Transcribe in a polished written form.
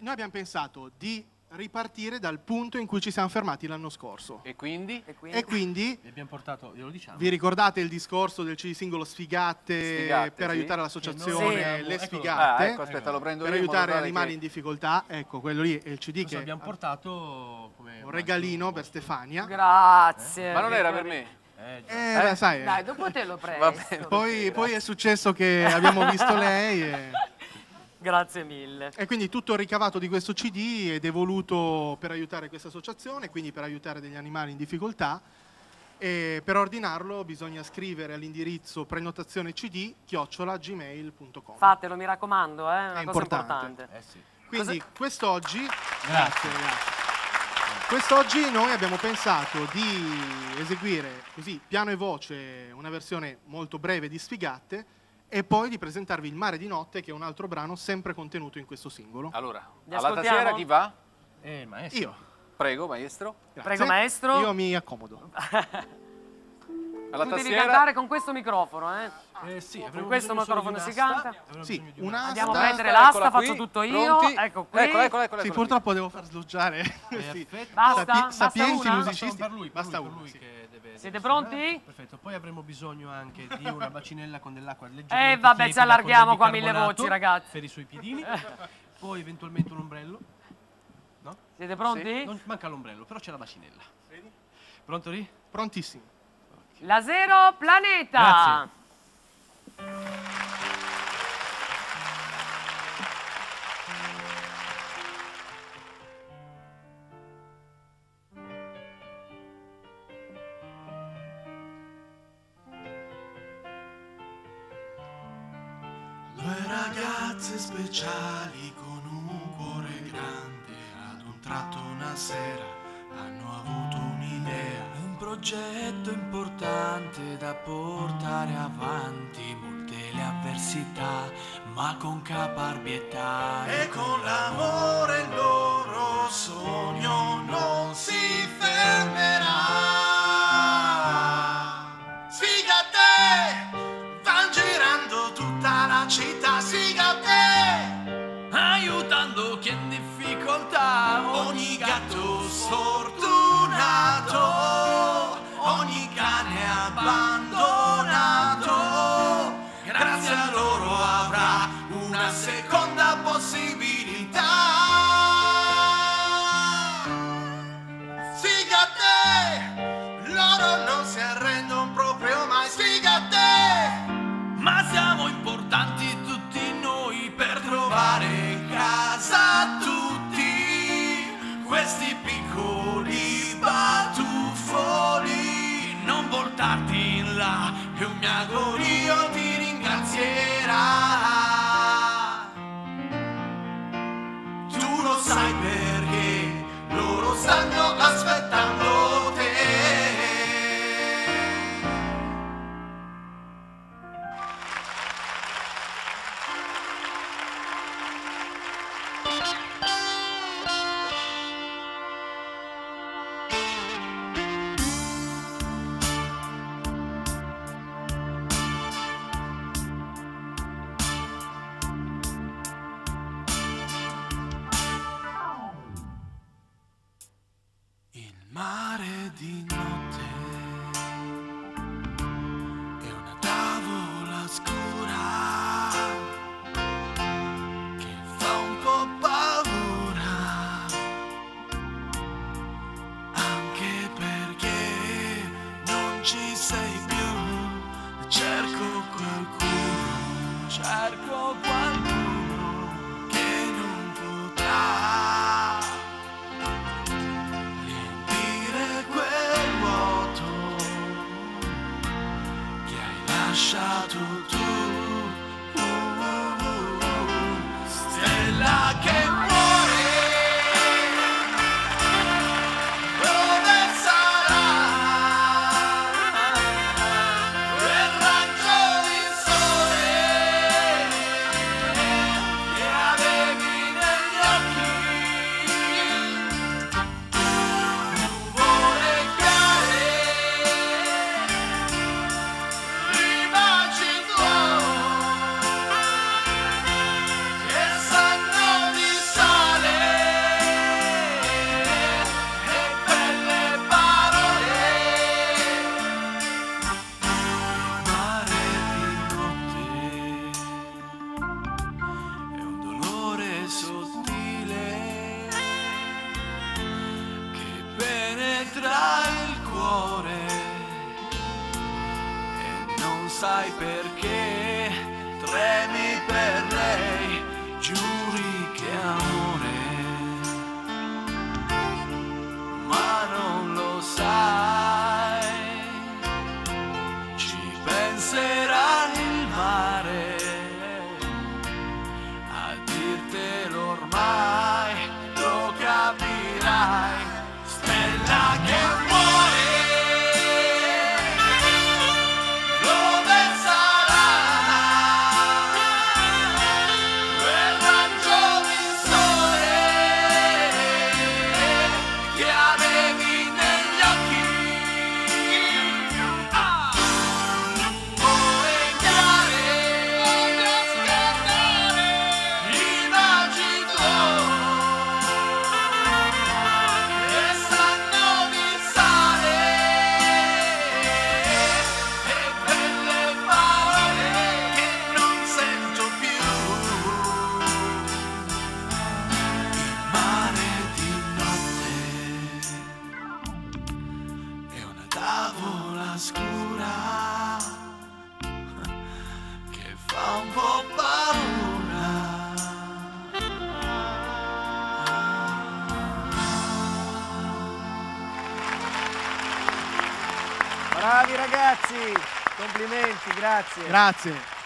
noi abbiamo pensato di ripartire dal punto in cui ci siamo fermati l'anno scorso. E quindi? E quindi Vi abbiamo portato, glielo diciamo. vi ricordate il discorso del CD singolo Sfigate per sì. aiutare l'associazione Sì. Le Eccolo. Sfigate? Ecco, aspetta, lo prendo Per io in modo aiutare tale animali che- in difficoltà. Ecco, quello lì è il CD Cosa che abbiamo portato come un regalino per Stefania. Grazie. Ma non era per me? Beh, sai, Dai, dopo te lo Va presto. bene. poi è successo che abbiamo visto lei Grazie mille. e quindi tutto il ricavato di questo CD è devoluto per aiutare questa associazione, quindi per aiutare degli animali in difficoltà. E per ordinarlo bisogna scrivere all'indirizzo prenotazione@gmail.com. Fatelo, mi raccomando, è una cosa importante. importante. sì. Quindi quest'oggi, Grazie. quest'oggi noi abbiamo pensato di eseguire così piano e voce una versione molto breve di Sfigate e poi di presentarvi Il mare di notte, che è un altro brano sempre contenuto in questo singolo. Allora, Li alla ascoltiamo? tastiera chi va? Maestro. Io. Prego, maestro. Grazie. Prego, maestro. Io mi accomodo. Alla Tu devi tastiera. cantare con questo microfono, eh? Sì, Con avremo questo bisogno solo microfono di si un'asta. canta? Avremo Sì, bisogno di un'asta. Andiamo a Asta, prendere l'asta, eccola faccio qui. tutto io. Pronti? Ecco qui. Eccola Sì, purtroppo devo far sloggiare. Sì. Basta? Basta Sapienti una? musicisti. Per lui, Basta per uno. lui Sì. che deve Siete suonare. pronti? Perfetto, poi avremo bisogno anche di una bacinella con dell'acqua leggermente vabbè, ci tiepida allarghiamo con qua del mille bicarbonato voci, ragazzi. per i suoi piedini. Poi eventualmente un ombrello. No? Siete pronti? Non manca l'ombrello, però c'è la bacinella. Pronto lì? Prontissimi. La Zero Planeta. Grazie. Due ragazze speciali con un cuore grande, ad un tratto una sera hanno avuto un'idea, un progetto importante da portare avanti, molte le avversità, ma con caparbietà e con l'amore il loro sogno non si fermerà. Sfigate! Van girando tutta la città, Sfigate, aiutando chi è in difficoltà, ogni gatto sfortunato, ogni cane abbandonato, grazie a loro avrà una seconda possibilità. Sfigate, loro non si arrendono proprio mai, Sfigate, ma siamo importanti tutti noi per trovare casa a tutti questi piccoli batuffoli. Non voltarti in là, che un mio agorio ti ringrazierà. Tu lo sai perché loro stanno aspettando te. Il mare di notte è una tavola scura che fa un po' paura, anche perché non ci sei più. Cerco qualcuno che non potrà riempire quel vuoto tra il cuore e non sai perché tremi per lei, giuri che amore, ma non lo sai, ci penserà il mare a dirtelo ormai, lo capirai, stella che muore, dove sarà quel raggio di sole che avevi negli occhi, ore chiare, i baci tuoi che sanno di sale e belle parole che non sento più, il mare di notte è una tavola scura che fa un po' paura. Bravi ragazzi, complimenti, grazie. Grazie.